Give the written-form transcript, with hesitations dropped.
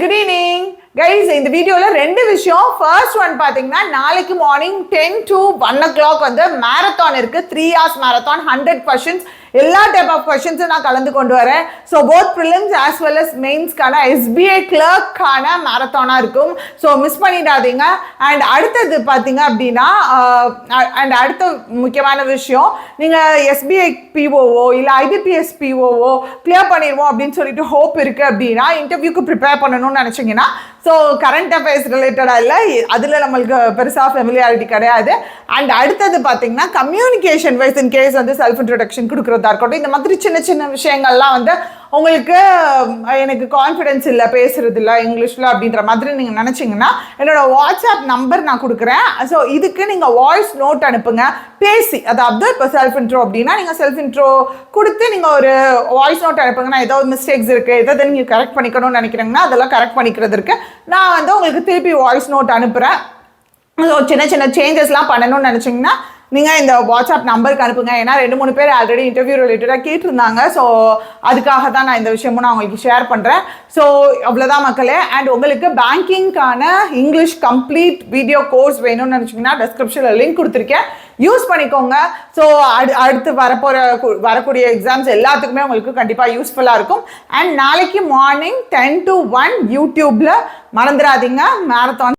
good evening. Guys, இந்த வீடியோல ரெண்டு விஷயம். ஃபர்ஸ்ட் ஒன் பாத்தீங்கன்னா நாளைக்கு மார்னிங் 10 to 1 o'clock வந்து மேரத்தான் இருக்கு. 3 hours marathon, 100 questions. எல்லா டைப் ஆஃப் கொஸ்டின்ஸும் நான் கலந்து கொண்டு வரேன். So both prelims as well as மெயின்ஸ்க்கான எஸ்பிஐ கிளர்க்கான மேரத்தானாக இருக்கும். ஸோ மிஸ் பண்ணிடாதீங்க. அண்ட் அடுத்தது பார்த்தீங்க அப்படின்னா அடுத்த முக்கியமான விஷயம், நீங்கள் எஸ்பிஐ பிஓஓ இல்லை ஐபிபிஎஸ் பிஓஓ கிளியர் பண்ணிடுவோம் அப்படின்னு சொல்லிட்டு ஹோப் இருக்குது அப்படின்னா இன்டர்வியூக்கு ப்ரிப்பேர் பண்ணணும்னு நினச்சிங்கன்னா ஸோ கரண்ட் அஃபேர்ஸ் ரிலேட்டடாக இல்லை, அதில் நம்மளுக்கு பெருசாக ஃபெமிலியாரிட்டி கிடையாது. அண்ட் அடுத்தது பார்த்தீங்கன்னா கம்யூனிகேஷன் வைஸ் இன் கேஸ் வந்து செல்ஃப் இன்ட்ரடக்ஷன் கொடுக்குறதா இருக்கட்டும், இந்த மாதிரி சின்ன சின்ன விஷயங்கள்லாம் வந்து உங்களுக்கு எனக்கு கான்ஃபிடென்ஸ் இல்லை பேசுறது இல்லை இங்கிலீஷில் அப்படின்ற மாதிரி நீங்கள் நினச்சிங்கன்னா என்னோட வாட்ஸ்அப் நம்பர் நான் கொடுக்குறேன். ஸோ இதுக்கு நீங்கள் வாய்ஸ் நோட் அனுப்புங்க பேசி, அதாவது இப்போ செல்ஃப் இன்ட்ரோ அப்படின்னா நீங்கள் செல்ஃப் இன்ட்ரோ கொடுத்து நீங்கள் ஒரு வாய்ஸ் நோட் அனுப்புங்கன்னா ஏதாவது மிஸ்டேக்ஸ் இருக்குது, எதாவது நீங்கள் கரெக்ட் பண்ணிக்கணும்னு நினைக்கிறீங்கன்னா அதெல்லாம் கரெக்ட் பண்ணிக்கிறது இருக்குது. நான் வந்து உங்களுக்கு திருப்பி வாய்ஸ் நோட் அனுப்புகிறேன். ஸோ சின்ன சின்ன சேஞ்சஸ்லாம் பண்ணணும்னு நினச்சிங்கன்னா நீங்கள் இந்த வாட்ஸ்அப் நம்பருக்கு அனுப்புங்க. ஏன்னா 2-3 பேர் ஆல்ரெடி இன்டர்வியூ ரிலேட்டடாக கேட்டிருந்தாங்க. ஸோ அதுக்காக தான் நான் இந்த விஷயமும் நான் உங்களுக்கு ஷேர் பண்ணுறேன். ஸோ அவ்வளோதான் மக்களே. அண்ட் உங்களுக்கு பேங்கிங்கான இங்கிலீஷ் கம்ப்ளீட் வீடியோ கோர்ஸ் வேணும்னு நினச்சிங்கன்னா டிஸ்கிரிப்ஷனில் லிங்க் கொடுத்துருக்கேன், யூஸ் பண்ணிக்கோங்க. ஸோ அடுத்து வரக்கூடிய எக்ஸாம்ஸ் எல்லாத்துக்குமே உங்களுக்கு கண்டிப்பாக யூஸ்ஃபுல்லாக இருக்கும். அண்ட் நாளைக்கு மார்னிங் 10 to 1 யூடியூப்பில் மறந்துடாதீங்க மேரத்தான்